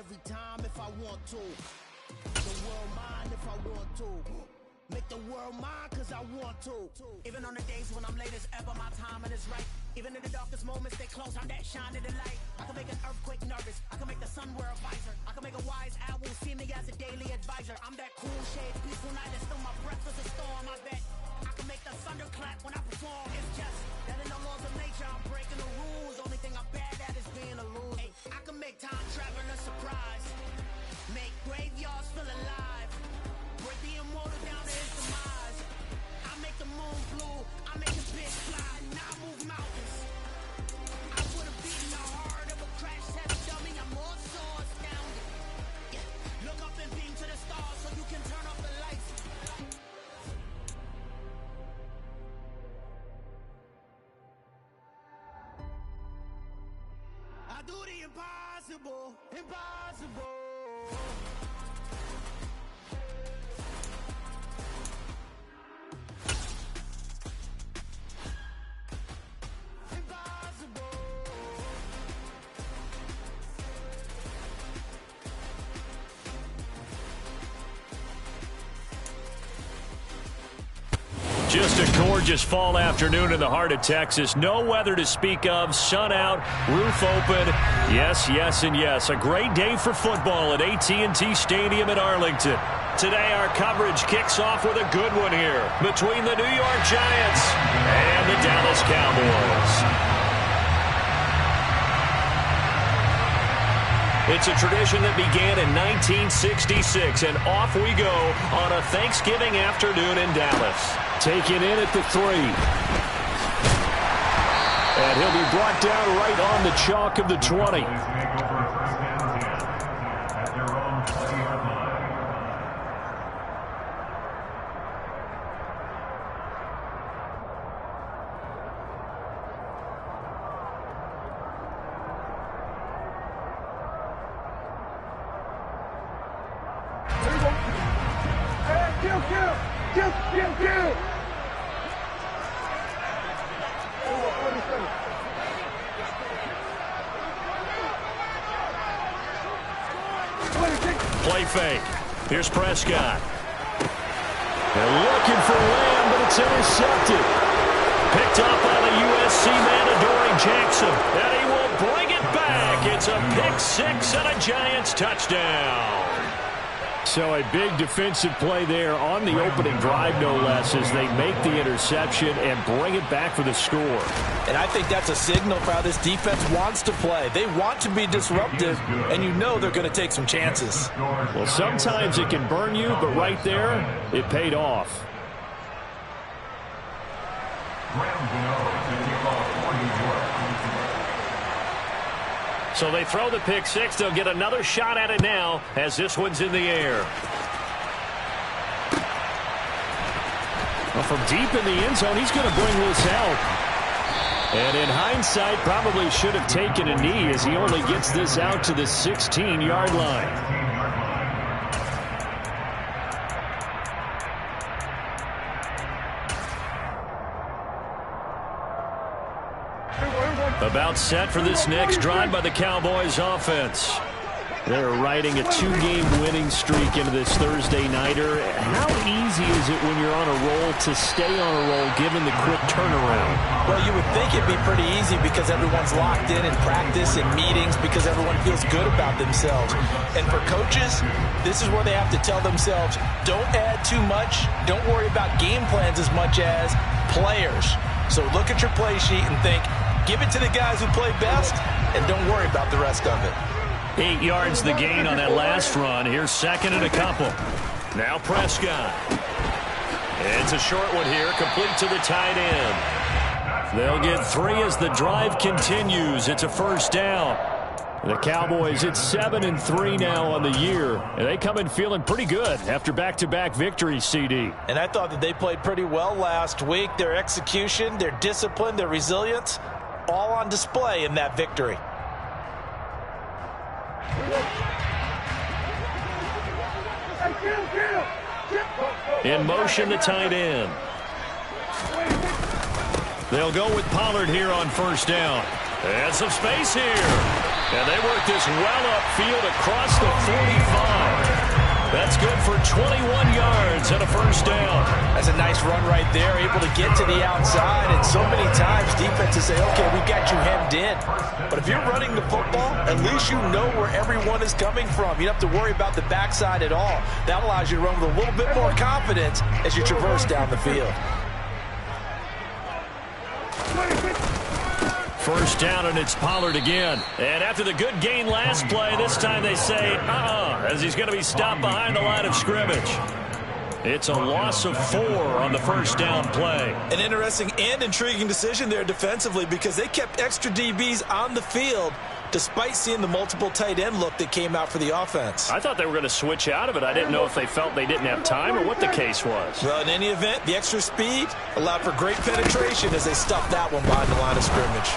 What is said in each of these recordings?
every time if I want to. The world mine if I want to. Make the world mine cause I want to. Even on the days when I'm late as ever, my timing is right. Even in the darkest moments, they close, I'm that shining the light. I can make an earthquake nervous, I can make the sun wear a visor. I can make a wise owl see me as a daily advisor. I'm that cool shade, peaceful night, and still my breath is a storm. I bet I can make the thunder clap when I perform. It's just that in the laws of nature, I'm breaking the rules. Only thing I'm bad at is being a loser. Hey, I can make time travel a surprise. Make graveyards feel alive. Break the immortal down to his demise. I make the moon blue, I make the bitch fly, and I move mountains. I would have beaten the heart of a crash test dummy. I'm more so astounded. Yeah. Look up and beam to the stars so you can turn off the lights. I do the impossible, impossible. Just a gorgeous fall afternoon in the heart of Texas. No weather to speak of. Sun out, roof open. Yes, yes, and yes. A great day for football at AT&T Stadium in Arlington. Today our coverage kicks off with a good one here between the New York Giants and the Dallas Cowboys. It's a tradition that began in 1966, and off we go on a Thanksgiving afternoon in Dallas. Taken in at the 3. And he'll be brought down right on the chalk of the 20. Play fake. Here's Prescott. They're looking for Lamb, but it's intercepted. Picked up by the USC man, Adoree Jackson. And he will bring it back. It's a pick six and a Giants touchdown. So a big defensive play there on the opening drive, no less, as they make the interception and bring it back for the score. And I think that's a signal for how this defense wants to play. They want to be disruptive, and you know they're going to take some chances. Well, sometimes it can burn you, but right there, it paid off. So they throw the pick six. They'll get another shot at it now as this one's in the air. Well, from deep in the end zone, he's going to bring this out. And in hindsight, probably should have taken a knee as he only gets this out to the 16-yard line. About set for this next drive by the Cowboys offense. They're riding a 2-game winning streak into this Thursday nighter. How easy is it when you're on a roll to stay on a roll given the quick turnaround? Well, you would think it'd be pretty easy because everyone's locked in practice and meetings because everyone feels good about themselves. And for coaches, this is where they have to tell themselves, don't add too much. Don't worry about game plans as much as players. So look at your play sheet and think, give it to the guys who play best, and don't worry about the rest of it. 8 yards the gain on that last run. Here's second and a couple. Now Prescott. It's a short one here, complete to the tight end. They'll get 3 as the drive continues. It's a first down. The Cowboys, it's 7-3 now on the year. And they come in feeling pretty good after back-to-back victories, CD. And I thought that they played pretty well last week. Their execution, their discipline, their resilience, all on display in that victory. In motion, the tight end. They'll go with Pollard here on first down. And some space here. And they work this well upfield across the 45. That's good for 21 yards and a first down. That's a nice run right there, able to get to the outside. And so many times defenses say, okay, we've got you hemmed in. But if you're running the football, at least you know where everyone is coming from. You don't have to worry about the backside at all. That allows you to run with a little bit more confidence as you traverse down the field. First down, and it's Pollard again. And after the good gain last play, this time they say, as he's going to be stopped behind the line of scrimmage. It's a loss of 4 on the first down play. An interesting and intriguing decision there defensively because they kept extra DBs on the field despite seeing the multiple tight end look that came out for the offense. I thought they were going to switch out of it. I didn't know if they felt they didn't have time or what the case was. Well, in any event, the extra speed allowed for great penetration as they stuffed that one behind the line of scrimmage.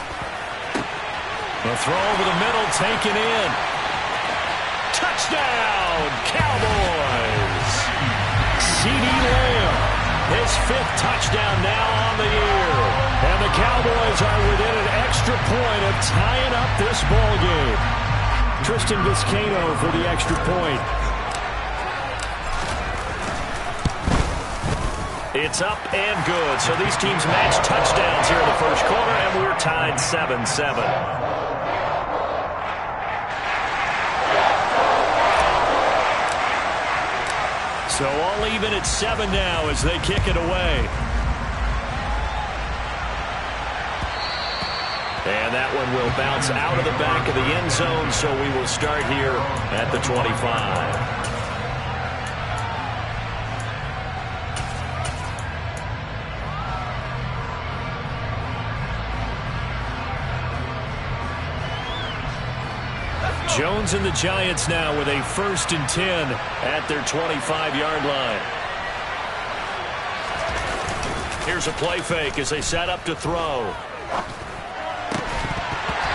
The throw over the middle, taken in. Touchdown, Cowboys! CeeDee Lamb, his 5th touchdown now on the year. And the Cowboys are within an extra point of tying up this ball game. Tristan Vizcaino for the extra point. It's up and good. So these teams match touchdowns here in the first quarter, and we're tied 7-7. So all even at 7 now as they kick it away. And that one will bounce out of the back of the end zone, so we will start here at the 25. Jones and the Giants now with a 1st and 10 at their 25-yard line. Here's a play fake as they set up to throw.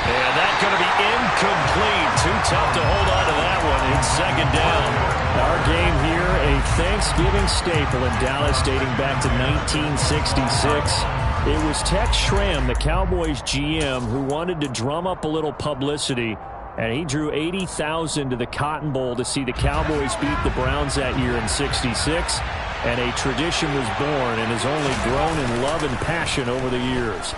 And that's going to be incomplete. Too tough to hold on to that one. It's 2nd down. Our game here, a Thanksgiving staple in Dallas dating back to 1966. It was Tex Schramm, the Cowboys GM, who wanted to drum up a little publicity. And he drew 80,000 to the Cotton Bowl to see the Cowboys beat the Browns that year in '66. And a tradition was born and has only grown in love and passion over the years.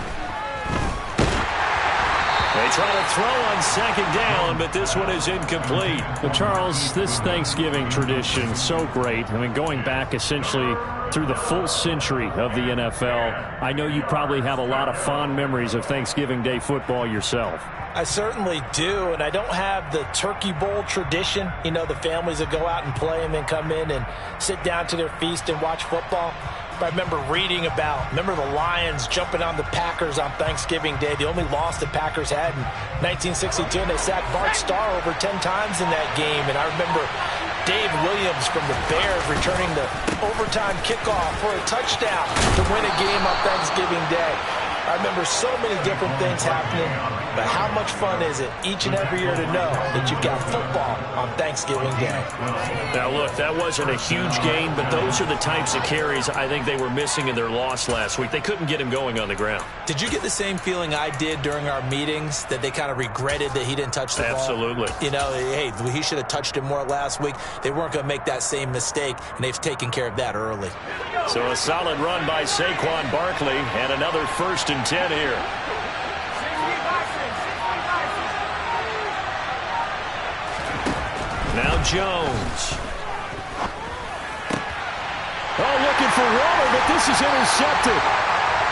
They try to throw on 2nd down, but this one is incomplete. But Charles, this Thanksgiving tradition, so great. I mean, going back essentially through the full century of the NFL, I know you probably have a lot of fond memories of Thanksgiving Day football yourself. I certainly do, and I don't have the Turkey Bowl tradition. You know, the families that go out and play and then come in and sit down to their feast and watch football. But I remember reading remember the Lions jumping on the Packers on Thanksgiving Day. The only loss the Packers had in 1962, and they sacked Bart Starr over 10 times in that game. And I remember Dave Williams from the Bears returning the overtime kickoff for a touchdown to win a game on Thanksgiving Day. I remember so many different things happening, but how much fun is it each and every year to know that you've got football on Thanksgiving Day? Now, look, that wasn't a huge game, but those are the types of carries I think they were missing in their loss last week. They couldn't get him going on the ground. Did you get the same feeling I did during our meetings, that they kind of regretted that he didn't touch the ball? Absolutely. You know, hey, he should have touched it more last week. They weren't going to make that same mistake, and they've taken care of that early. So a solid run by Saquon Barkley, and another 1st and 10 here. Now Jones. Oh, looking for Waller, but this is intercepted.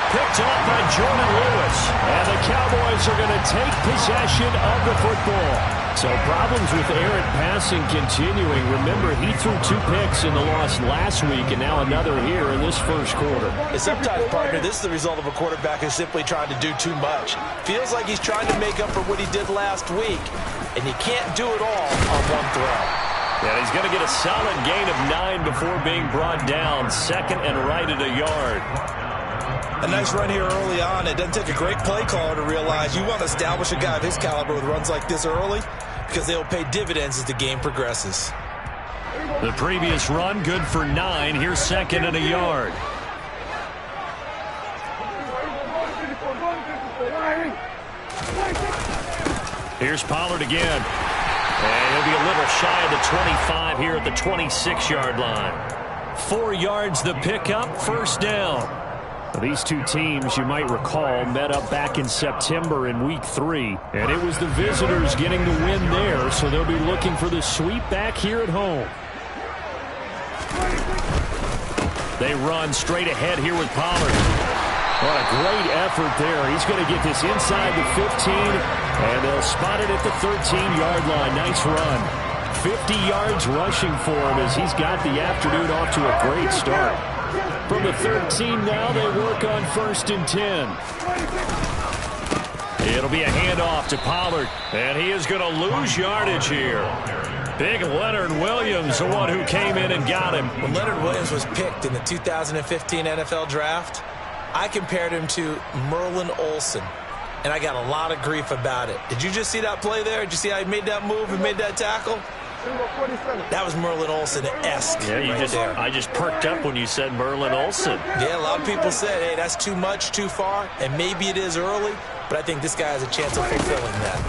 Picked off by Jordan Lewis. And the Cowboys are going to take possession of the football. So problems with errant passing continuing. Remember, he threw 2 picks in the loss last week, and now another here in this first quarter. And sometimes, partner, this is the result of a quarterback who's simply trying to do too much. Feels like he's trying to make up for what he did last week, and you can't do it all on one throw. Yeah, he's going to get a solid gain of 9 before being brought down. 2nd and right at a yard. A nice run here early on. It doesn't take a great play caller to realize you want to establish a guy of his caliber with runs like this early, because they'll pay dividends as the game progresses. The previous run, good for 9. Here's 2nd and a yard. Here's Pollard again. And he'll be a little shy of the 25 here at the 26-yard line. 4 yards the pickup, first down. These two teams, you might recall, met up back in September in Week 3. And it was the visitors getting the win there, so they'll be looking for the sweep back here at home. They run straight ahead here with Pollard. What a great effort there. He's going to get this inside the 15, and they'll spot it at the 13-yard line. Nice run. 50 yards rushing for him as he's got the afternoon off to a great start. From the 13 now, they work on 1st and 10. It'll be a handoff to Pollard, and he is going to lose yardage here. Big Leonard Williams, the one who came in and got him. When Leonard Williams was picked in the 2015 NFL Draft, I compared him to Merlin Olsen, and I got a lot of grief about it. Did you just see that play there? Did you see how he made that move and made that tackle? That was Merlin Olsen-esque there. I just perked up when you said Merlin Olsen. Yeah, a lot of people said, hey, that's too much, too far, and maybe it is early, but I think this guy has a chance of fulfilling that.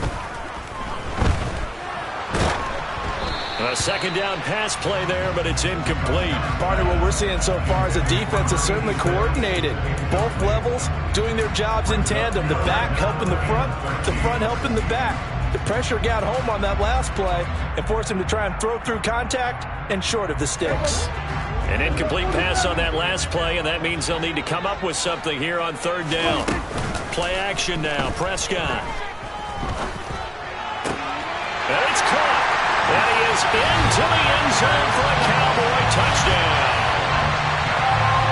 A second down pass play there, but it's incomplete. Partner, what we're seeing so far is the defense is certainly coordinated. Both levels doing their jobs in tandem. The back helping the front helping the back. The pressure got home on that last play and forced him to try and throw through contact and short of the sticks. An incomplete pass on that last play, and that means they'll need to come up with something here on 3rd down. Play action now, Prescott. And it's caught. And he is into the end zone for a Cowboy touchdown.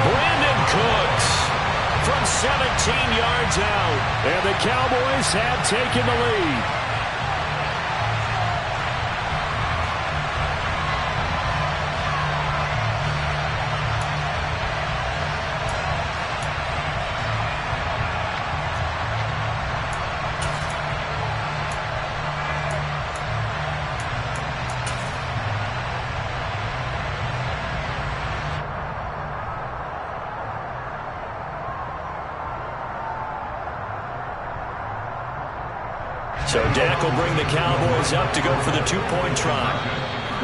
Brandon Cooks from 17 yards out. And the Cowboys have taken the lead. So Dak will bring the Cowboys up to go for the 2-point try.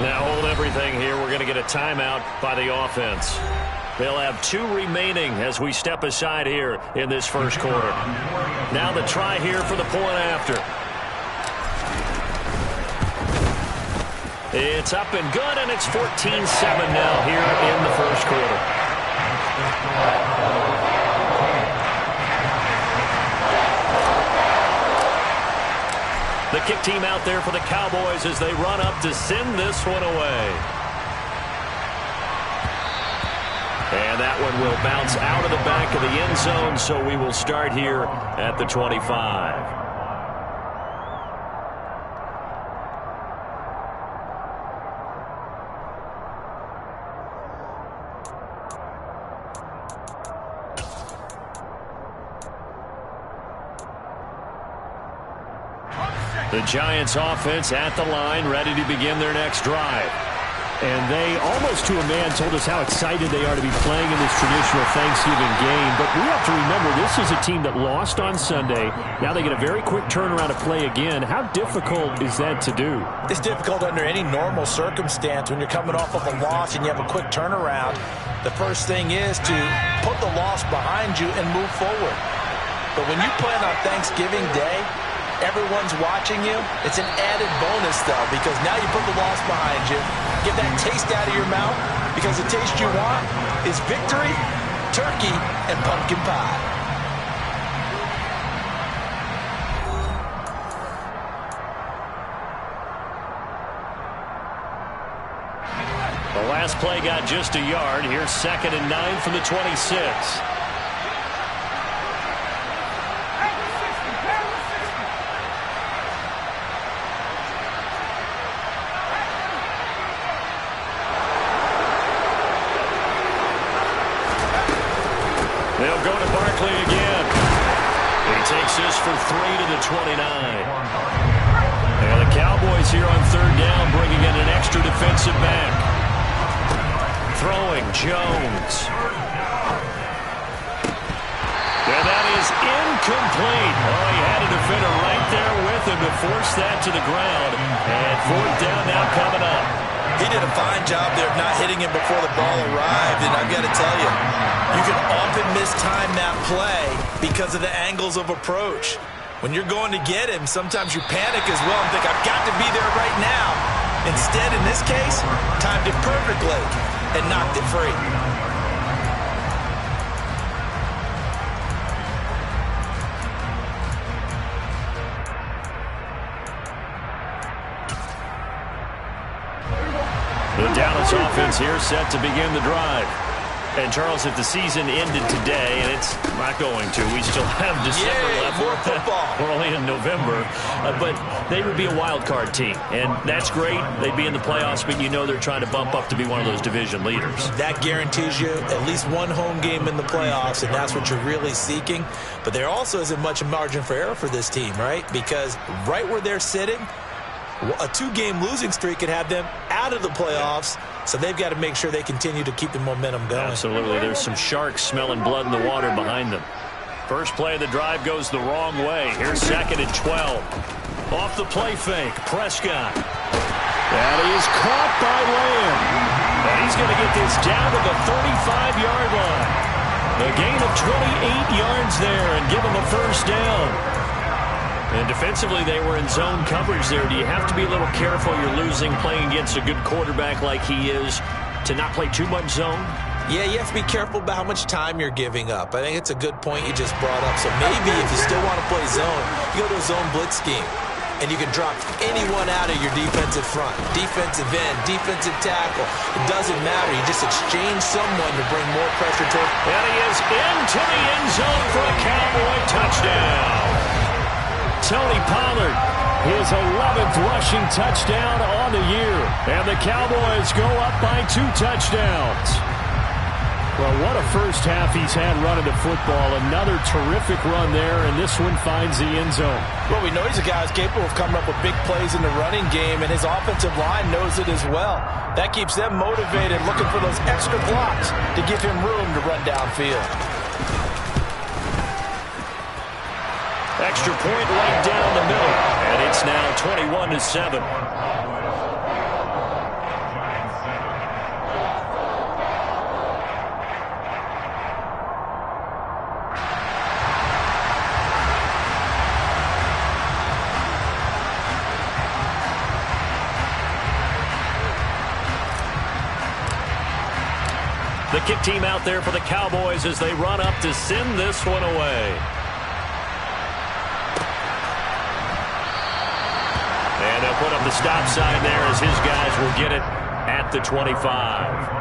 Now hold everything here. We're going to get a timeout by the offense. They'll have 2 remaining as we step aside here in this first quarter. Now the try here for the point after. It's up and good, and it's 14-7 now here in the first quarter. The kick team out there for the Cowboys as they run up to send this one away. And that one will bounce out of the back of the end zone, so we will start here at the 25. The Giants offense at the line, ready to begin their next drive. And they, almost to a man, told us how excited they are to be playing in this traditional Thanksgiving game. But we have to remember, this is a team that lost on Sunday. Now they get a very quick turnaround to play again. How difficult is that to do? It's difficult under any normal circumstance when you're coming off of a loss and you have a quick turnaround. The first thing is to put the loss behind you and move forward. But when you play on Thanksgiving Day, everyone's watching you. It's an added bonus, though, because now you put the loss behind you. Get that taste out of your mouth, because the taste you want is victory, turkey, and pumpkin pie. The last play got just a yard. Here's 2nd and 9 from the 26. They'll go to Barkley again. He takes this for 3 to the 29. And the Cowboys here on 3rd down, bringing in an extra defensive back. Throwing Jones. And that is incomplete. Oh, he had a defender right there with him to force that to the ground. And fourth down now coming up. He did a fine job there of not hitting him before the ball arrived, and I've got to tell you, you can often mistime that play because of the angles of approach. When you're going to get him, sometimes you panic as well and think, I've got to be there right now. Instead, in this case, timed it perfectly and knocked it free. The Dallas offense here set to begin the drive. And, Charles, if the season ended today, and it's not going to, we still have December left. More football. We're only in November. But they would be a wild card team. And that's great. They'd be in the playoffs, but you know they're trying to bump up to be one of those division leaders. That guarantees you at least one home game in the playoffs, and that's what you're really seeking. But there also isn't much margin for error for this team, right? Because right where they're sitting, a two-game losing streak could have them out of the playoffs, so they've got to make sure they continue to keep the momentum going. Absolutely. There's some sharks smelling blood in the water behind them. First play of the drive goes the wrong way. Here's 2nd and 12. Off the play fake, Prescott. That is caught by Lamb. And he's going to get this down to the 35-yard line. A gain of 28 yards there and give him a first down. And defensively, they were in zone coverage there. Do you have to be a little careful? You're losing playing against a good quarterback like he is to not play too much zone? Yeah, you have to be careful about how much time you're giving up. I think it's a good point you just brought up. So maybe if you still want to play zone, you go to a zone blitz scheme. And you can drop anyone out of your defensive front. Defensive end, defensive tackle. It doesn't matter. You just exchange someone to bring more pressure toward. And he is into the end zone for a Cowboy touchdown. Tony Pollard, his 11th rushing touchdown on the year. And the Cowboys go up by 2 touchdowns. Well, what a first half he's had running the football. Another terrific run there, and this one finds the end zone. Well, we know he's a guy who's capable of coming up with big plays in the running game, and his offensive line knows it as well. That keeps them motivated, looking for those extra blocks to give him room to run downfield. Extra point right down the middle, and it's now 21-7. The kick team out there for the Cowboys as they run up to send this one away. And they'll put up the stop sign there as his guys will get it at the 25.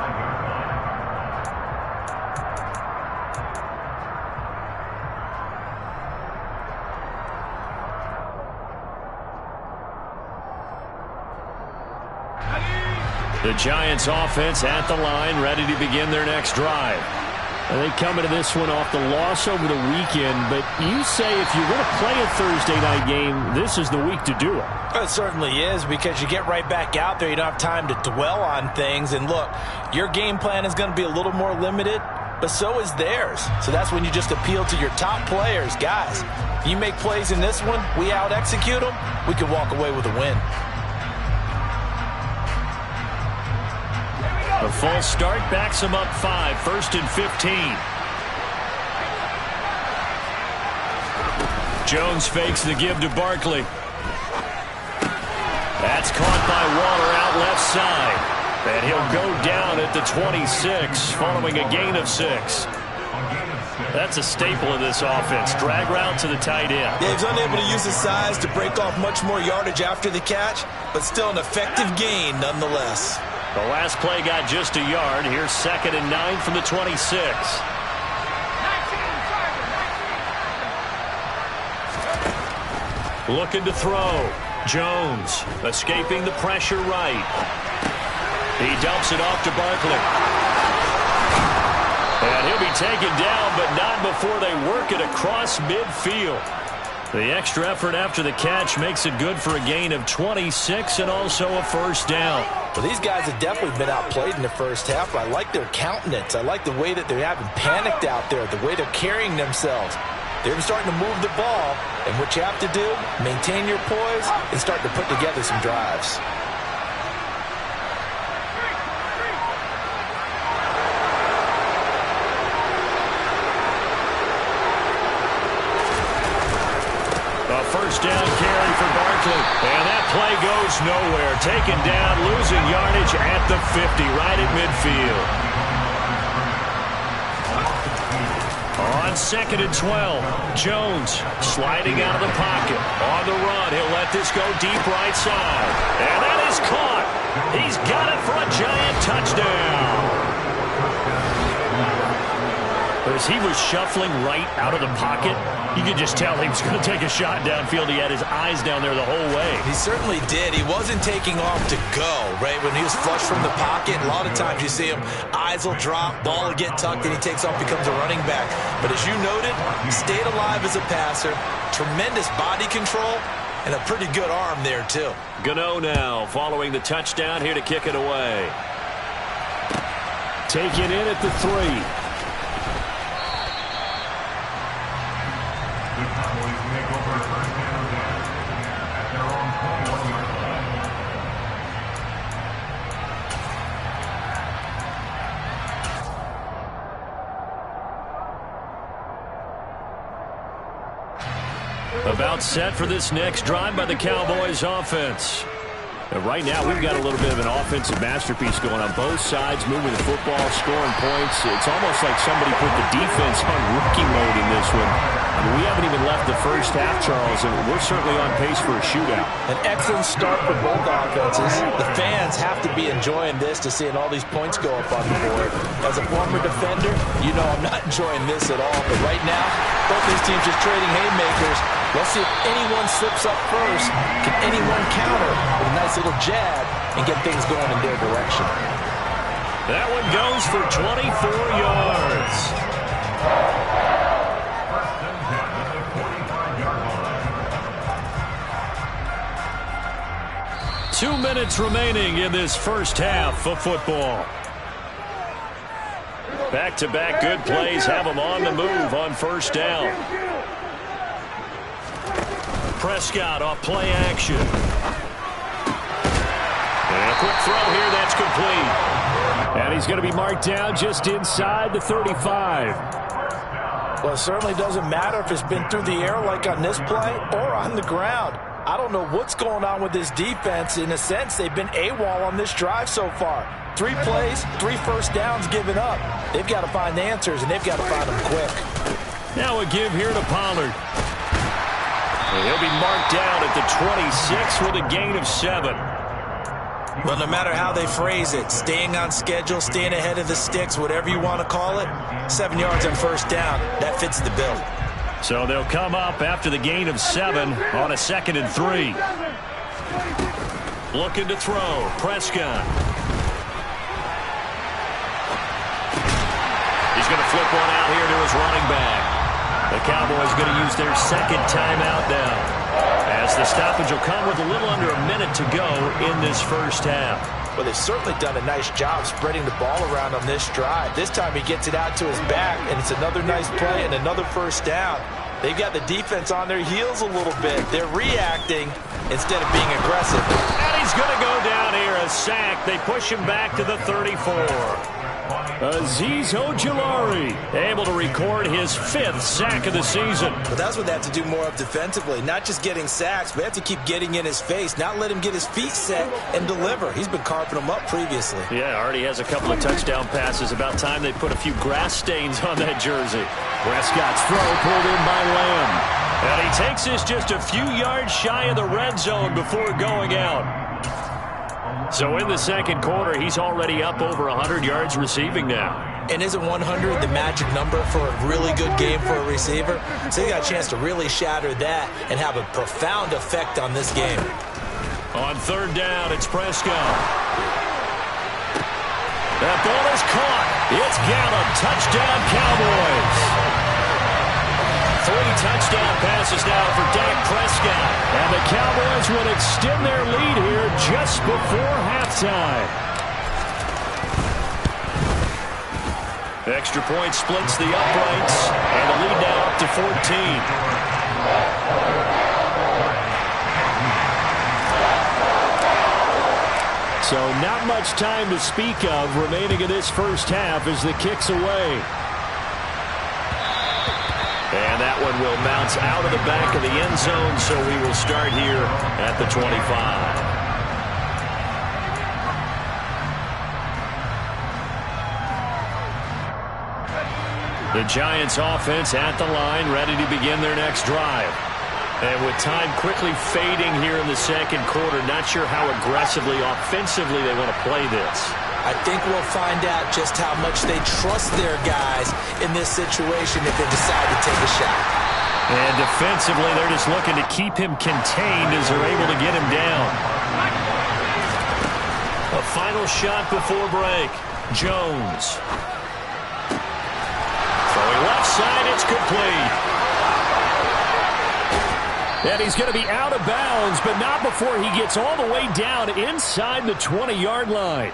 The Giants offense at the line, ready to begin their next drive. They come into this one off the loss over the weekend, but you say if you're going to play a Thursday night game, this is the week to do it. It certainly is, because you get right back out there. You don't have time to dwell on things. And look, your game plan is going to be a little more limited, but so is theirs. So that's when you just appeal to your top players. Guys, you make plays in this one, we out-execute them, we can walk away with a win. A false start backs him up 5, 1st and 15. Jones fakes the give to Barkley. That's caught by Waller out left side. And he'll go down at the 26 following a gain of 6. That's a staple of this offense. Drag route to the tight end. Yeah, he's unable to use his size to break off much more yardage after the catch, but still an effective gain nonetheless. The last play got just a yard. Here's 2nd and 9 from the 26. Looking to throw. Jones escaping the pressure right. He dumps it off to Barkley. And he'll be taken down, but not before they work it across midfield. The extra effort after the catch makes it good for a gain of 26 and also a first down. Well, these guys have definitely been outplayed in the first half, but I like their countenance. I like the way that they haven't panicked out there, the way they're carrying themselves. They're starting to move the ball, and what you have to do, maintain your poise and start to put together some drives. A first down carry for Barkley, and that play goes nowhere. Taken down, losing yardage at the 50, right at midfield. On 2nd and 12, Jones sliding out of the pocket. On the run, he'll let this go deep right side. And that is caught. He's got it for a giant touchdown. As he was shuffling right out of the pocket, you could just tell he was going to take a shot downfield. He had his eyes down there the whole way. He certainly did. He wasn't taking off to go, right? When he was flush from the pocket, a lot of times you see him, eyes will drop, ball will get tucked, and he takes off, becomes a running back. But as you noted, he stayed alive as a passer, tremendous body control, and a pretty good arm there, too. Gano now following the touchdown here to kick it away. Taken in at the 3. About set for this next drive by the Cowboys offense. Right now, we've got a little bit of an offensive masterpiece going on both sides, moving the football, scoring points. It's almost like somebody put the defense on rookie mode in this one. I mean, we haven't even left the first half, Charles, and we're certainly on pace for a shootout. An excellent start for both offenses. The fans have to be enjoying this to seeing all these points go up on the board. As a former defender, you know I'm not enjoying this at all. But right now, both these teams just trading haymakers. Let's see if anyone slips up first. Can anyone counter with a nice little jab and get things going in their direction? That one goes for 24 yards. 2 minutes remaining in this first half of football. Back-to-back good plays have them on the move on first down. Prescott off play action. And a quick throw here that's complete. And he's going to be marked down just inside the 35. Well, it certainly doesn't matter if it's been through the air like on this play or on the ground. I don't know what's going on with this defense. In a sense, they've been AWOL on this drive so far. 3 plays, 3 first downs given up. They've got to find answers, and they've got to find them quick. Now a give here to Pollard. And he'll be marked down at the 26 with a gain of 7. But no matter how they phrase it, staying on schedule, staying ahead of the sticks, whatever you want to call it, 7 yards on first down, that fits the bill. So they'll come up after the gain of 7 on a 2nd and 3. Looking to throw. Prescott. He's going to flip one out here to his running back. The Cowboys going to use their second timeout now, as the stoppage will come with a little under a minute to go in this first half. Well, they've certainly done a nice job spreading the ball around on this drive. This time he gets it out to his back, and it's another nice play and another first down. They've got the defense on their heels a little bit. They're reacting instead of being aggressive. And he's going to go down here, a sack. They push him back to the 34. Azeez Ojulari able to record his 5th sack of the season. But that's what they have to do more of defensively. Not just getting sacks, but they have to keep getting in his face, not let him get his feet set and deliver. He's been carving them up previously. Yeah, already has a couple of touchdown passes. About time they put a few grass stains on that jersey. Prescott's throw pulled in by Lamb. And he takes this just a few yards shy of the red zone before going out. So in the second quarter, he's already up over 100 yards receiving now. And isn't 100 the magic number for a really good game for a receiver? So he got a chance to really shatter that and have a profound effect on this game. On third down, it's Prescott. That ball is caught. It's Gallup. Touchdown, Cowboys. 3 touchdown passes now for Dak Prescott. And the Cowboys will extend their lead here just before halftime. Extra point splits the uprights, and the lead now up to 14. So not much time to speak of remaining in this first half as the kick's away. And that one will bounce out of the back of the end zone, so we will start here at the 25. The Giants offense at the line, ready to begin their next drive. And with time quickly fading here in the second quarter, not sure how aggressively, offensively they want to play this. I think we'll find out just how much they trust their guys in this situation if they decide to take a shot. And defensively, they're just looking to keep him contained as they're able to get him down. A final shot before break. Jones. Throwing left side, it's complete. And he's going to be out of bounds, but not before he gets all the way down inside the 20-yard line.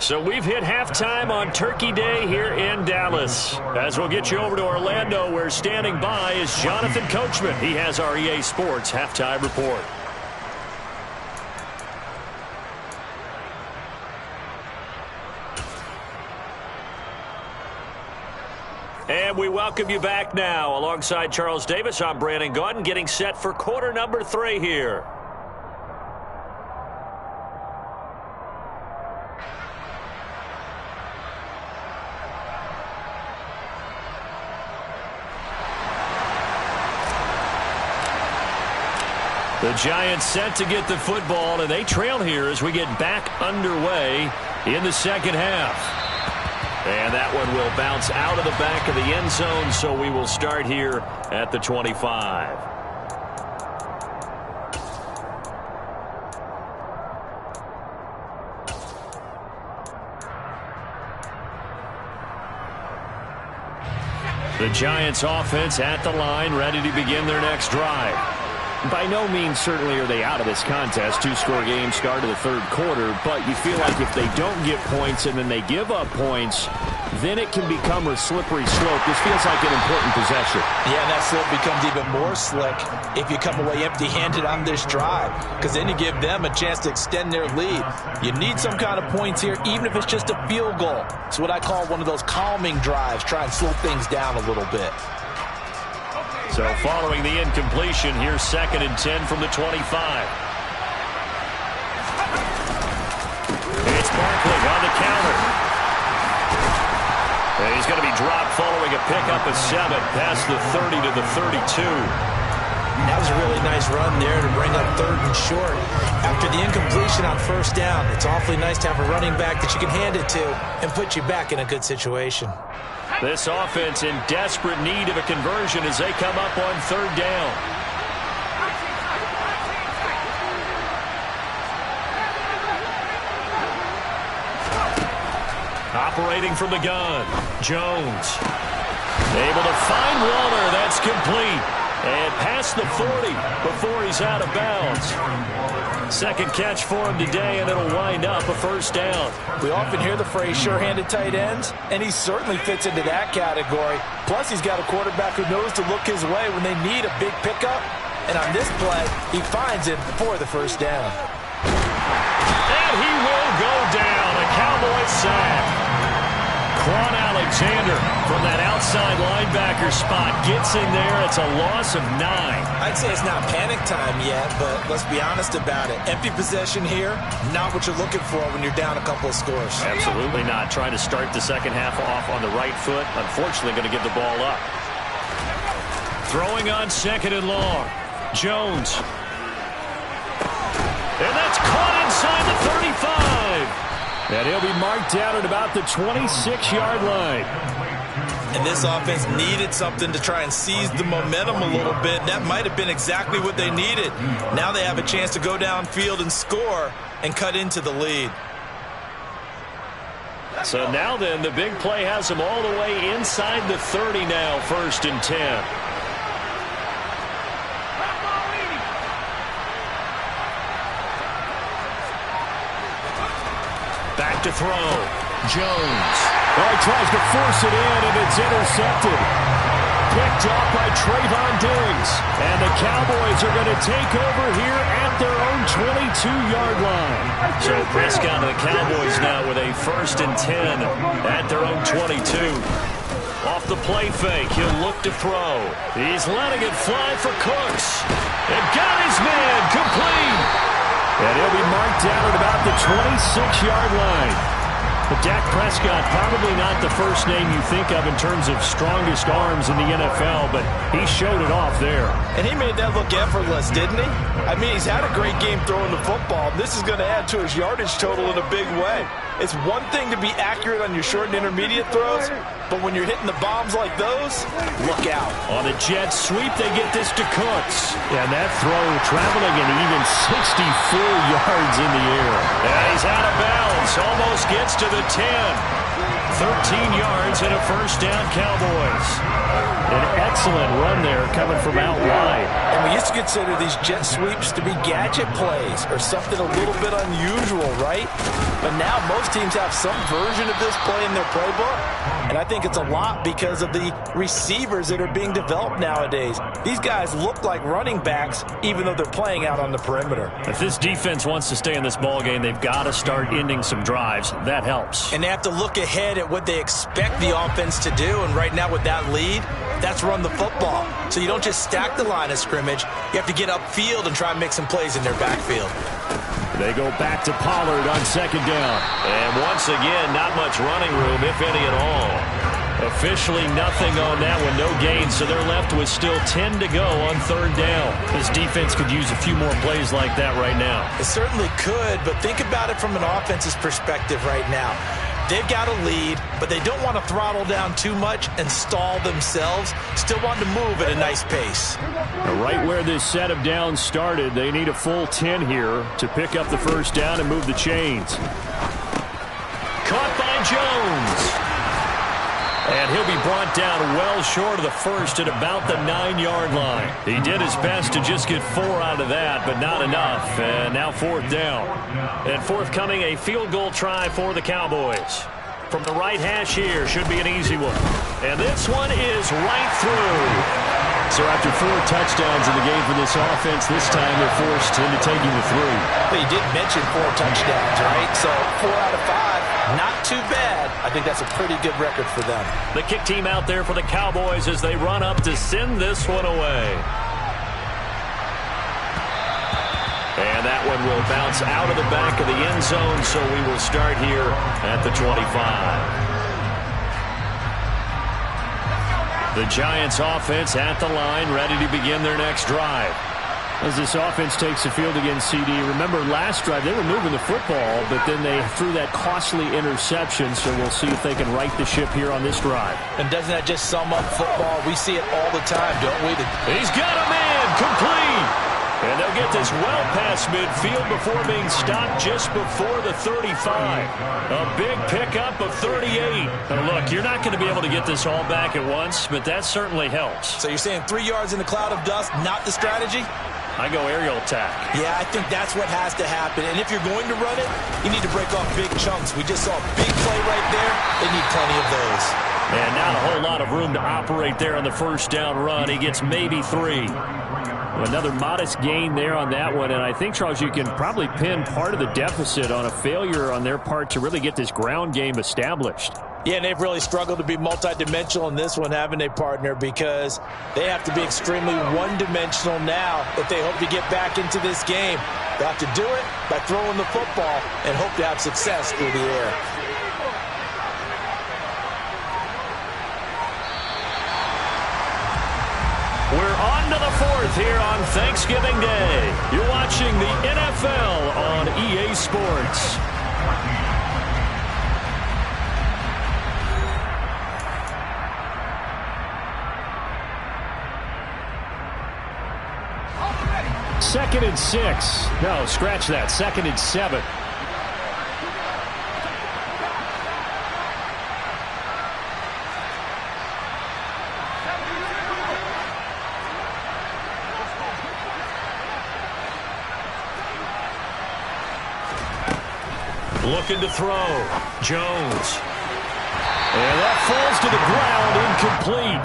So we've hit halftime on Turkey Day here in Dallas. As we'll get you over to Orlando, where standing by is Jonathan Coachman. He has our EA Sports halftime report. And we welcome you back now. Alongside Charles Davis, I'm Brandon Gaudin, getting set for quarter number 3 here. The Giants set to get the football, and they trail here as we get back underway in the second half. And that one will bounce out of the back of the end zone, so we will start here at the 25. The Giants offense at the line, ready to begin their next drive. By no means certainly are they out of this contest. 2-score game start of the third quarter, but you feel like if they don't get points and then they give up points, then it can become a slippery slope. This feels like an important possession. Yeah, that slope becomes even more slick if you come away empty-handed on this drive, because then you give them a chance to extend their lead. You need some kind of points here, even if it's just a field goal. It's what I call one of those calming drives, try and slow things down a little bit. So following the incompletion, here's 2nd and 10 from the 25. It's Barkley on the counter. And he's going to be dropped following a pickup of 7 past the 30 to the 32. That was a really nice run there to bring up 3rd and short. After the incompletion on 1st down, it's awfully nice to have a running back that you can hand it to and put you back in a good situation. This offense in desperate need of a conversion as they come up on 3rd down. Operating from the gun, Jones. Able to find Waller, that's complete. And past the 40 before he's out of bounds. 2nd catch for him today, and it'll wind up a 1st down. We often hear the phrase sure-handed tight ends, and he certainly fits into that category. Plus, he's got a quarterback who knows to look his way when they need a big pickup. And on this play, he finds it for the 1st down. And he will go down, a Cowboy sack. Quan Alexander from that outside linebacker spot gets in there. It's a loss of 9. I'd say it's not panic time yet, but let's be honest about it. Empty possession here, not what you're looking for when you're down a couple of scores. Absolutely not. Trying to start the second half off on the right foot. Unfortunately, going to give the ball up. Throwing on 2nd and long. Jones. And that's caught inside the 35. And he'll be marked down at about the 26-yard line. And this offense needed something to try and seize the momentum a little bit. That might have been exactly what they needed. Now they have a chance to go downfield and score and cut into the lead. So now then, the big play has them all the way inside the 30 now, 1st and 10. Back to throw. Jones. Oh, he tries to force it in, and it's intercepted. Picked off by Trayvon Diggs. And the Cowboys are going to take over here at their own 22-yard line. So Prescott and the Cowboys now with a 1st and 10 at their own 22. Off the play fake, he'll look to throw. He's letting it fly for Cooks. And got his man complete. And he'll be marked down at about the 26-yard line. But Dak Prescott, probably not the first name you think of in terms of strongest arms in the NFL, but he showed it off there. And he made that look effortless, didn't he? I mean, he's had a great game throwing the football. This is going to add to his yardage total in a big way. It's one thing to be accurate on your short and intermediate throws, but when you're hitting the bombs like those, look out. On the jet sweep, they get this to Cooks. And that throw traveling an even 64 yards in the air. And he's out of bounds. Almost gets to the 10. 13 yards and a 1st down, Cowboys. An excellent run there coming from out wide. And we used to consider these jet sweeps to be gadget plays or something a little bit unusual, right? But now most teams have some version of this play in their playbook. And I think it's a lot because of the receivers that are being developed nowadays. These guys look like running backs even though they're playing out on the perimeter. If this defense wants to stay in this ballgame, they've got to start ending some drives. That helps. And they have to look ahead at what they expect the offense to do. And right now with that lead, that's run the football. So you don't just stack the line of scrimmage. You have to get upfield and try and make some plays in their backfield. They go back to Pollard on 2nd down. And once again, not much running room, if any at all. Officially nothing on that one, no gain, so they're left with still 10 to go on 3rd down. This defense could use a few more plays like that right now. It certainly could, but think about it from an offense's perspective right now. They've got a lead, but they don't want to throttle down too much and stall themselves. Still want to move at a nice pace. Right where this set of downs started, they need a full 10 here to pick up the 1st down and move the chains. Caught by Jones. And he'll be brought down well short of the 1st at about the 9-yard line. He did his best to just get 4 out of that, but not enough. And now 4th down. And forthcoming, a field goal try for the Cowboys. From the right hash here, should be an easy one. And this one is right through. So after 4 touchdowns in the game for this offense, this time they're forced into taking the 3. Well, you did mention 4 touchdowns, right? So 4 out of 5, not too bad. I think that's a pretty good record for them. The kick team out there for the Cowboys as they run up to send this one away. And that one will bounce out of the back of the end zone, so we will start here at the 25. The Giants offense at the line, ready to begin their next drive. As this offense takes the field against CD, remember last drive they were moving the football, but then they threw that costly interception, so we'll see if they can right the ship here on this drive. And doesn't that just sum up football? We see it all the time, don't we? He's got a man, complete! And they'll get this well past midfield before being stopped just before the 35. A big pickup of 38. Now look, you're not going to be able to get this all back at once, but that certainly helps. So you're saying 3 yards in the cloud of dust, not the strategy? I go aerial attack. Yeah, I think that's what has to happen. And if you're going to run it, you need to break off big chunks. We just saw a big play right there. They need plenty of those. And not a whole lot of room to operate there on the 1st down run. He gets maybe 3. Another modest gain there on that one, and I think, Charles, you can probably pin part of the deficit on a failure on their part to really get this ground game established. Yeah, and they've really struggled to be multidimensional in this one, haven't they, partner? Because they have to be extremely one-dimensional now if they hope to get back into this game. They have to do it by throwing the football and hope to have success through the air. We're on to the 4th here on Thanksgiving Day. You're watching the NFL on EA Sports. Second and 6. No, scratch that. 2nd and 7. Looking to throw. Jones. And that falls to the ground, incomplete.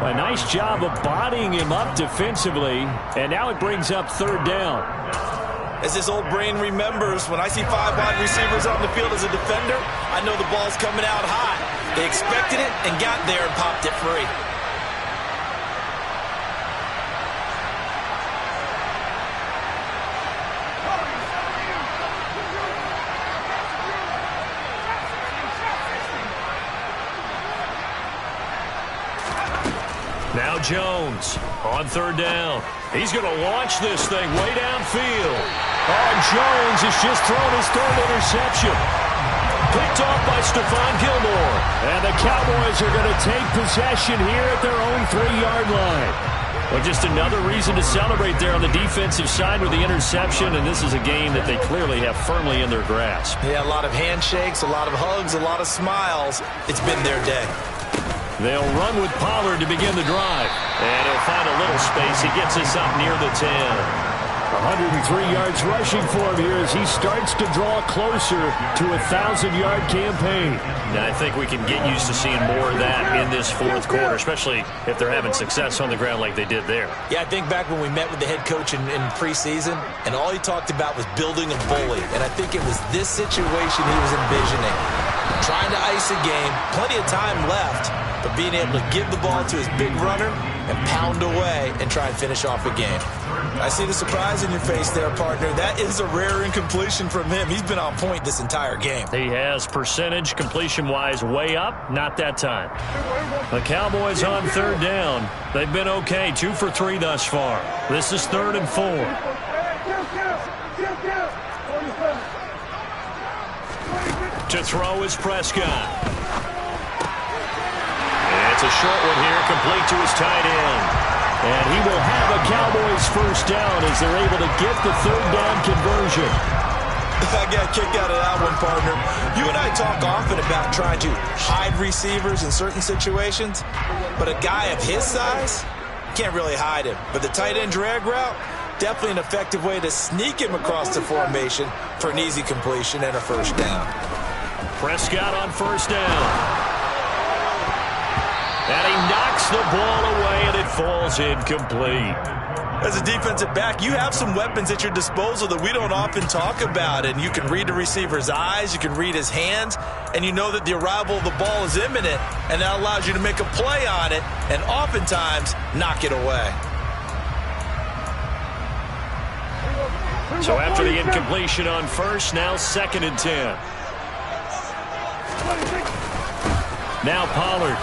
A nice job of bodying him up defensively, and now it brings up third down. As his old brain remembers, when I see 5 wide receivers on the field as a defender, I know the ball's coming out hot. They expected it and got there and popped it free. Now Jones on third down. He's going to launch this thing way downfield. Oh, Jones has just thrown his third interception. Picked off by Stephon Gilmore. And the Cowboys are going to take possession here at their own 3-yard line. Well, just another reason to celebrate there on the defensive side with the interception, and this is a game that they clearly have firmly in their grasp. Yeah, a lot of handshakes, a lot of hugs, a lot of smiles. It's been their day. They'll run with Pollard to begin the drive. And he'll find a little space. He gets us up near the 10. 103 yards rushing for him here as he starts to draw closer to a 1,000-yard campaign. Now, I think we can get used to seeing more of that in this fourth quarter, especially if they're having success on the ground like they did there. Yeah, I think back when we met with the head coach in preseason, and all he talked about was building a bully. And I think it was this situation he was envisioning. Trying to ice a game, plenty of time left, but being able to give the ball to his big runner and pound away and try and finish off a game. I see the surprise in your face there, partner. That is a rare incompletion from him. He's been on point this entire game. He has percentage completion-wise way up, not that time. The Cowboys on third down. They've been okay, 2 for 3 thus far. This is 3rd and 4. To throw is Prescott. It's a short one here, complete to his tight end. And he will have a Cowboys first down as they're able to get the third down conversion. I got a kick out of that one, partner. You and I talk often about trying to hide receivers in certain situations, but a guy of his size can't really hide him. But the tight end drag route, definitely an effective way to sneak him across the formation for an easy completion and a first down. Prescott on first down. And he knocks the ball away, and it falls incomplete. As a defensive back, you have some weapons at your disposal that we don't often talk about. And you can read the receiver's eyes, you can read his hands, and you know that the arrival of the ball is imminent, and that allows you to make a play on it and oftentimes knock it away. So after the incompletion on first, now 2nd and 10. Now Pollard.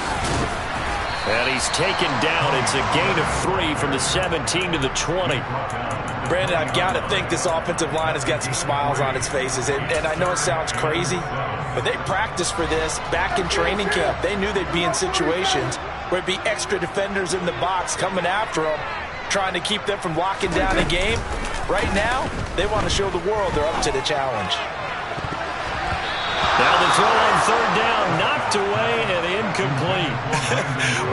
And he's taken down. It's a gain of 3 from the 17 to the 20. Brandon, I've got to think this offensive line has got some smiles on its faces. And I know it sounds crazy, but they practiced for this back in training camp. They knew they'd be in situations where it'd be extra defenders in the box coming after them, trying to keep them from locking down a game. Right now, they want to show the world they're up to the challenge. Now the throw on third down, knocked away and incomplete.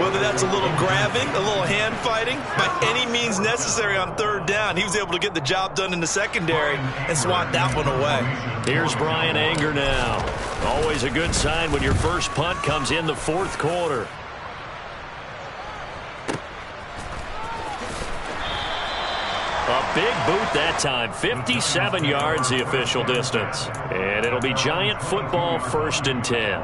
Whether that's a little grabbing, a little hand fighting, by any means necessary on third down, he was able to get the job done in the secondary and swat that one away. Here's Brian Anger now. Always a good sign when your first punt comes in the fourth quarter. A big boot that time. 57 yards the official distance. And it'll be Giant football 1st and 10.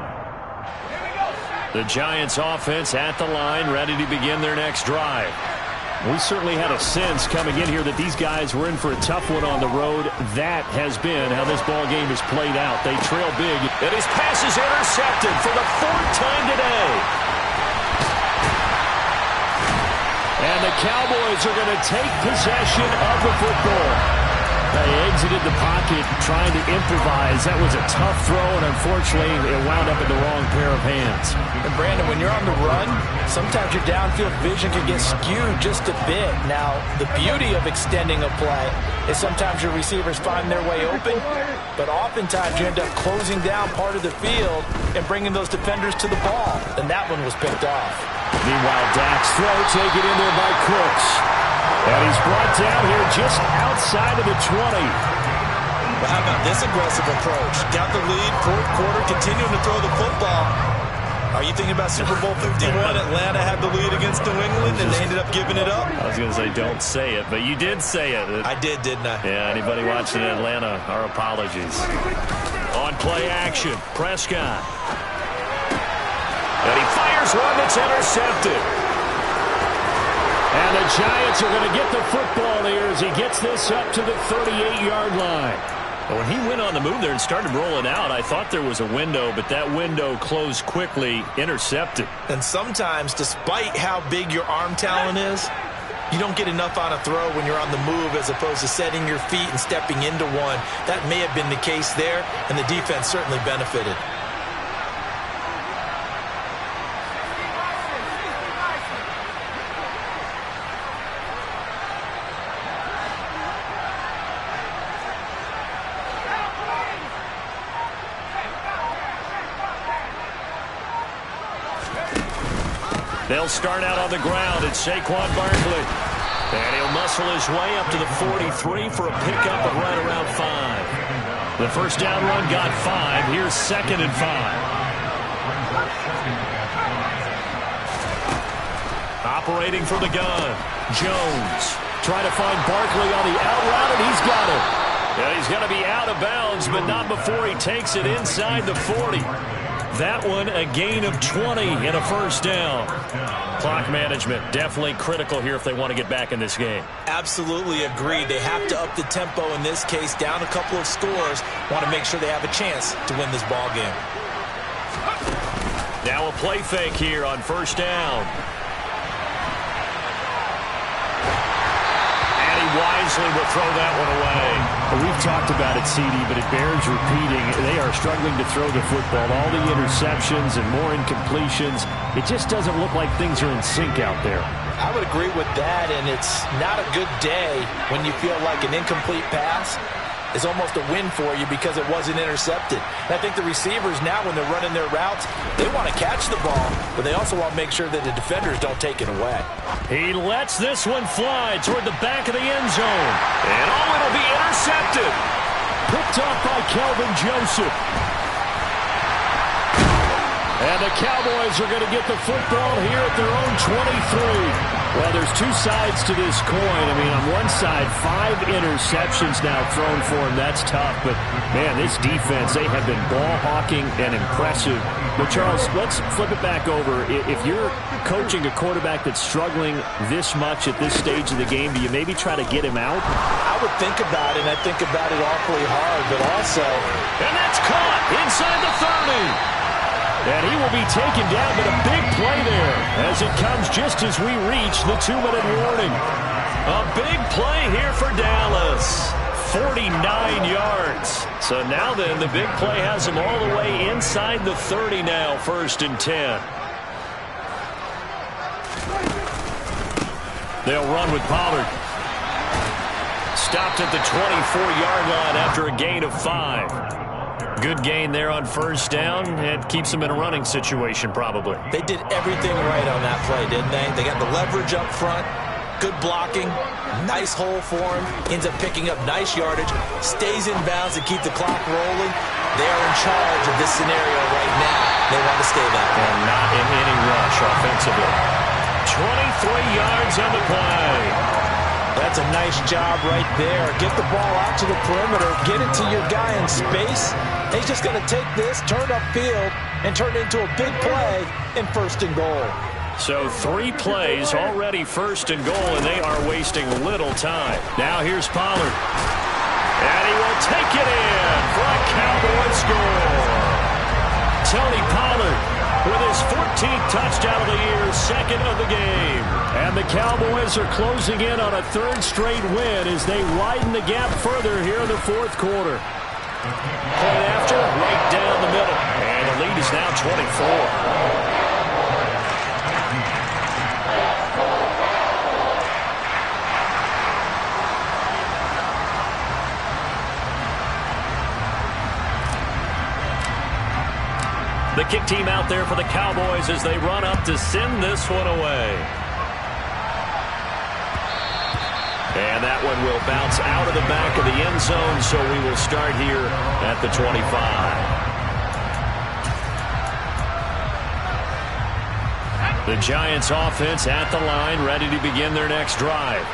The Giants offense at the line, ready to begin their next drive. We certainly had a sense coming in here that these guys were in for a tough one on the road. That has been how this ball game has played out. They trail big. And his pass is intercepted for the 4th time today. And the Cowboys are going to take possession of the football. They exited the pocket trying to improvise. That was a tough throw, and unfortunately, it wound up in the wrong pair of hands. And Brandon, when you're on the run, sometimes your downfield vision can get skewed just a bit. Now, the beauty of extending a play is sometimes your receivers find their way open, but oftentimes you end up closing down part of the field and bringing those defenders to the ball. And that one was picked off. Meanwhile, Dak's throw taken in there by Cooks. And he's brought down here just outside of the 20. But how about this Nice aggressive approach. Got the lead, fourth quarter, continuing to throw the football. Are you thinking about Super Bowl 51? Atlanta had the lead against New England, and they ended up giving it up? I was going to say, don't say it, but you did say it. I did, didn't I? Yeah, anybody watching Atlanta, our apologies. On play action, Prescott. And he fires one that's intercepted. And the Giants are going to get the football here as he gets this up to the 38-yard line. Well, when he went on the move there and started rolling out, I thought there was a window, but that window closed quickly, intercepted. And sometimes, despite how big your arm talent is, you don't get enough on a throw when you're on the move as opposed to setting your feet and stepping into one. That may have been the case there, and the defense certainly benefited. They'll start out on the ground. It's Saquon Barkley. And he'll muscle his way up to the 43 for a pickup of right around 5. The first down run got 5. Here's 2nd and 5. Operating from the gun. Jones. Trying to find Barkley on the out route, and he's got it. Yeah, he's going to be out of bounds, but not before he takes it inside the 40. That one a gain of 20 and a first down. Clock management definitely critical here if they want to get back in this game. Absolutely agreed. They have to up the tempo in this case, down a couple of scores. Want to make sure they have a chance to win this ball game. Now a play fake here on first down. And he wisely will throw that one away. We've talked about it, CD, but it bears repeating. They are struggling to throw the football. All the interceptions and more incompletions. It just doesn't look like things are in sync out there. I would agree with that, and it's not a good day when you feel like an incomplete pass is almost a win for you because it wasn't intercepted. And I think the receivers now, when they're running their routes, they want to catch the ball, but they also want to make sure that the defenders don't take it away. He lets this one fly toward the back of the end zone. And it'll be intercepted. Picked off by Kelvin Joseph. And the Cowboys are going to get the football here at their own 23. Well, there's two sides to this coin. I mean, on one side, 5 interceptions now thrown for him. That's tough. But, man, this defense, they have been ball hawking and impressive. But, Charles, let's flip it back over. If you're coaching a quarterback that's struggling this much at this stage of the game, do you maybe try to get him out? I would think about it, and I think about it awfully hard. But also... And that's caught inside the 30. And he will be taken down, but a big play there as it comes just as we reach the 2-minute warning. A big play here for Dallas. 49 yards. So now then, the big play has him all the way inside the 30 now, 1st and 10. They'll run with Pollard. Stopped at the 24-yard line after a gain of 5. Good gain there on first down. It keeps them in a running situation, probably. They did everything right on that play, didn't they? They got the leverage up front, good blocking, nice hole for him, ends up picking up nice yardage, stays in bounds to keep the clock rolling. They are in charge of this scenario right now. They want to stay that way. And not in any rush offensively. 23 yards on the play. That's a nice job right there. Get the ball out to the perimeter, get it to your guy in space. He's just going to take this, turn upfield, and turn it into a big play in 1st and goal. So 3 plays already 1st and goal, and they are wasting little time. Now here's Pollard. And he will take it in for a Cowboy score. Tony Pollard with his 14th touchdown of the year, 2nd of the game. And the Cowboys are closing in on a 3rd straight win as they widen the gap further here in the 4th quarter. Point after, right down the middle. And the lead is now 24. The kick team out there for the Cowboys as they run up to send this one away. And that one will bounce out of the back of the end zone, so we will start here at the 25. The Giants offense at the line, ready to begin their next drive.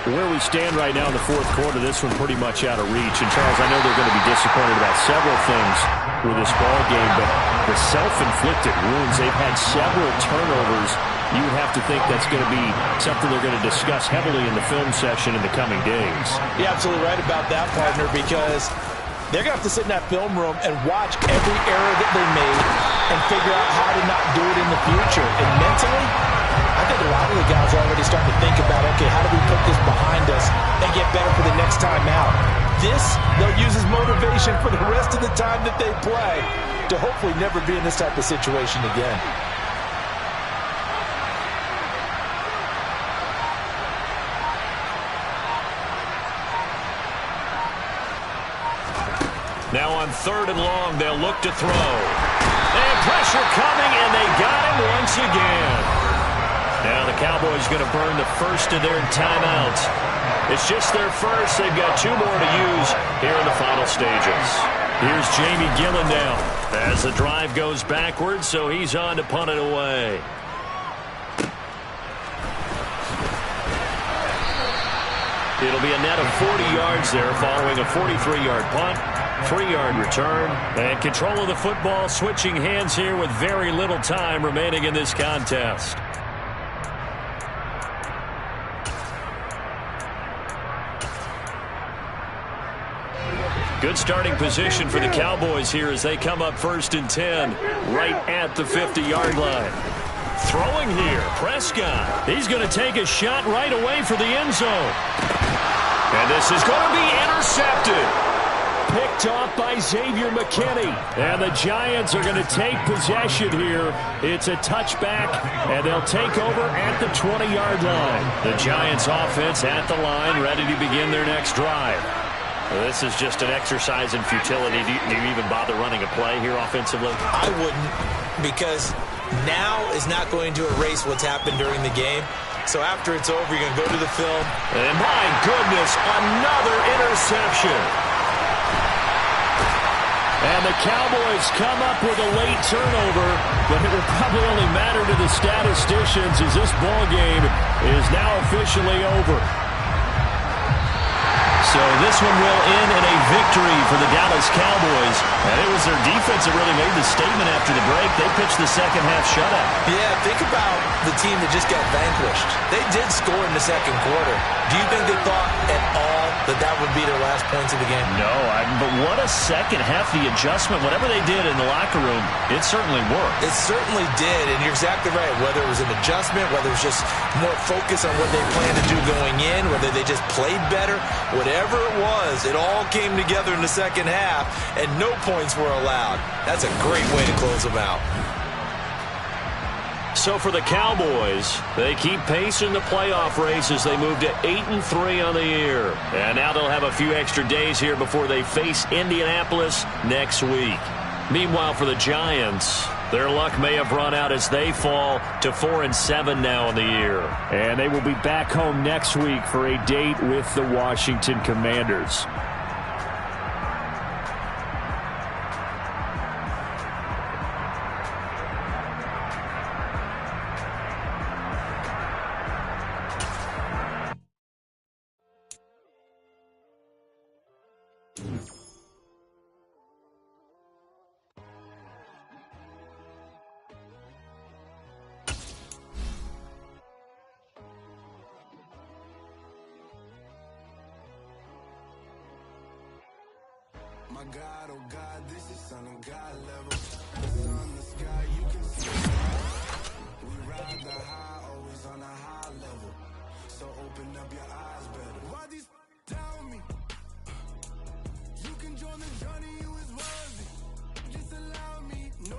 Where we stand right now in the fourth quarter, this one pretty much out of reach. And, Charles, I know they're going to be disappointed about several things with this ball game, but the self-inflicted wounds, they've had several turnovers. You would have to think that's going to be something they're going to discuss heavily in the film session in the coming days. You're absolutely right about that, partner, because they're going to have to sit in that film room and watch every error that they made and figure out how to not do it in the future. And mentally, I think a lot of the guys are already starting to think about, okay, how do we put this behind us and get better for the next time out? This, they'll use as motivation for the rest of the time that they play to hopefully never be in this type of situation again. Now on 3rd and long, they'll look to throw. And pressure coming, and they got him once again. Now the Cowboys going to burn the first of their timeouts. It's just their first. They've got 2 more to use here in the final stages. Here's Jamie Gillen now as the drive goes backwards, so he's on to punt it away. It'll be a net of 40 yards there following a 43-yard punt. 3-yard return, and control of the football switching hands here with very little time remaining in this contest. Good starting position for the Cowboys here as they come up 1st and 10 right at the 50-yard line. Throwing here, Prescott. He's going to take a shot right away for the end zone. And this is going to be intercepted. Picked off by Xavier McKinney. And the Giants are going to take possession here. It's a touchback, and they'll take over at the 20-yard line. The Giants offense at the line, ready to begin their next drive. This is just an exercise in futility. Do you even bother running a play here offensively? I wouldn't, because now is not going to erase what's happened during the game. So after it's over, you're going to go to the film. And my goodness, another interception. And the Cowboys come up with a late turnover, but it will probably only matter to the statisticians as this ball game is now officially over. So this one will end in a victory for the Dallas Cowboys. And it was their defense that really made the statement after the break. They pitched the second-half shutout. Yeah, think about the team that just got vanquished. They did score in the second quarter. Do you think they thought at all that that would be their last points of the game? No, but what a second half, the adjustment, whatever they did in the locker room, it certainly worked. It certainly did, and you're exactly right. Whether it was an adjustment, whether it was just more focus on what they planned to do going in, whether they just played better, whatever it was, it all came together in the second half, and no points were allowed. That's a great way to close them out. So for the Cowboys, they keep pace in the playoff race as they move to 8-3 on the year. And now they'll have a few extra days here before they face Indianapolis next week. Meanwhile, for the Giants, their luck may have run out as they fall to 4-7 now in the year. And they will be back home next week for a date with the Washington Commanders. My God, oh God, this is Son of God level. The sun, the sky, you can see. We ride the high, always on a high level. So open up your eyes better. Why these tell me? You can join the journey, you is worthy. Just allow me, no.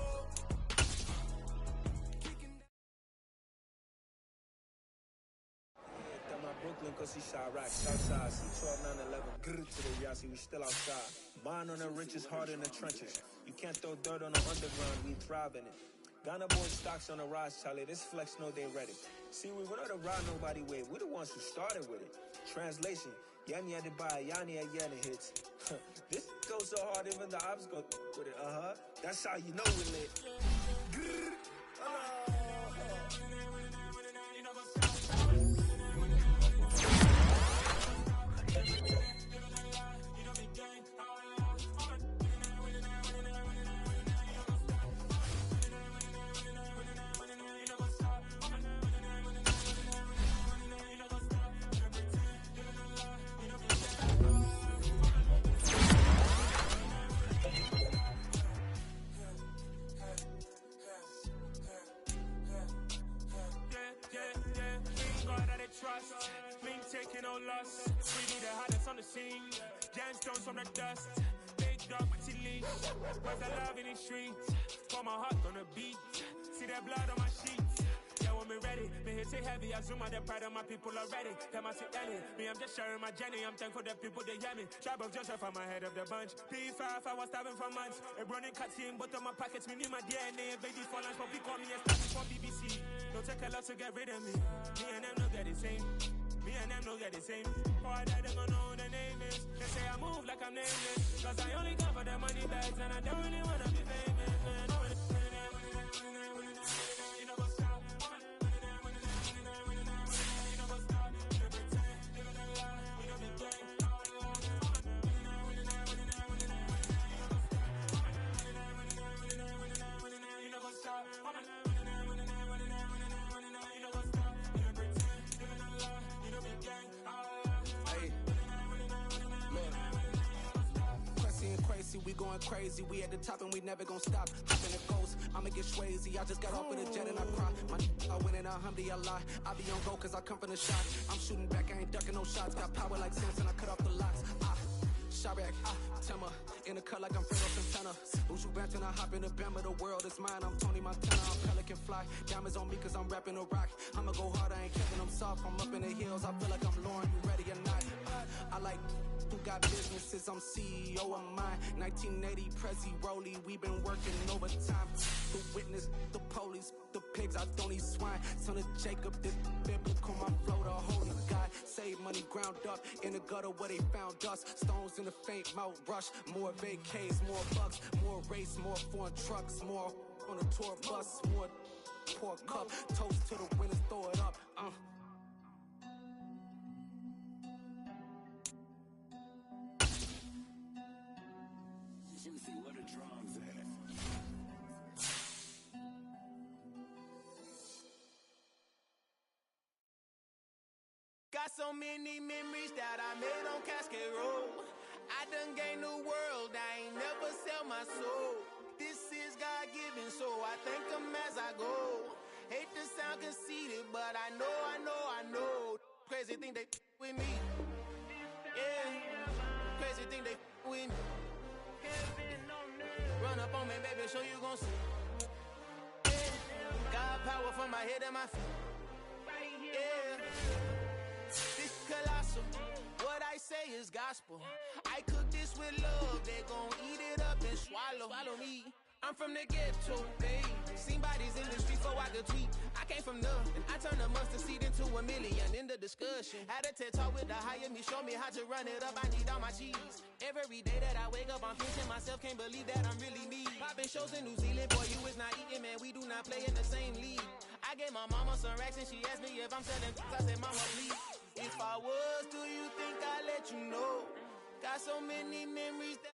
Brooklyn, cause he shot right, Southside, C12, 911, grrr to the Yassi, we still outside. Bond on the riches, hard in the trenches. You can't throw dirt on the underground, we thrive in it. Ghana boy stocks on the rise, Charlie, this flex know they ready. See, we were not to ride nobody way, we the ones who started with it. Translation, Yanni had to buy, Yanni had Yanni hits. This goes so hard, even the ops go with it. That's how you know we lit. Trust, we ain't taking no loss. We be the hottest on the scene. Gemstones from the dust. Big dog with your leash. Where's the love in the streets? Pour my heart on the beat. See that blood on my sheets. Yeah, when me ready, me hit it heavy. I zoom out the pride of my people already. Them I see Ellie. Me, I'm just sharing my journey. I'm thankful that people they hear me. Tribe of Joseph, I'm ahead of the bunch. P5, I was starving for months. A running cutscene, but on my pockets, me need my DNA. Baby for lunch, but we call me a starting for BBC. Don't take a lot to get rid of me. Me and them no get the same. Me and them no get the same. Or that them gonna know who the name is. They say I move like I'm nameless. Cause I only come for the money bags and I don't really wanna be famous. We going crazy, we at the top and we never gonna stop. Hopping the ghost, I'ma get swayzy. I just got off with a jet and I cry. I win in a Humvee, I lie. I be on go cause I come from the shot. I'm shooting back, I ain't ducking no shots. Got power like Samson, I cut off the locks. Chirac, Timmer, in the cut like I'm Fredo Santana. Buju Banton, I hop in the Bama, the world is mine. I'm Tony Montana, I'm Pelican Fly. Diamonds on me cause I'm rapping a rock. I'ma go hard, I ain't Kevin, I'm soft. I'm up in the hills, I feel like I'm Lauren, you ready or not? I like who got businesses, I'm CEO of mine. 1980, Prezi Rolly, we been working overtime. The witness, the police, the pigs, I don't eat swine. Son of Jacob, this biblical, my flow, the holy God. Save money ground up in the gutter where they found dust. Stones in the faint mouth rush. More vacays, more bucks, more race, more foreign trucks, more on a tour bus, more pour cup. Toast to the winners, throw it up. Juicy, what a drums at? Got so many memories that I made on Cascade Road. I done gained the world, I ain't never sell my soul. This is God-given, so I thank him as I go. Hate to sound conceited, but I know. Crazy thing they with me. Yeah, crazy thing they with me. Run up on me, baby, so you gon' see. Yeah. God power from my head and my feet. Yeah. This colossal, what I say is gospel. I cook this with love, they gon' eat it up and swallow me. I'm from the ghetto, babe. Seen bodies in the streets before I could tweet. I came from nothing, I turned a mustard seed into a million in the discussion. Had a TED talk with the higher me, show me how to run it up, I need all my cheese. Every day that I wake up, I'm thinking myself, can't believe that I'm really me. Popping shows in New Zealand, boy, you is not eating, man, we do not play in the same league. I gave my mama some racks and she asked me if I'm selling I said, mama, please. If I was, do you think I'd let you know? Got so many memories that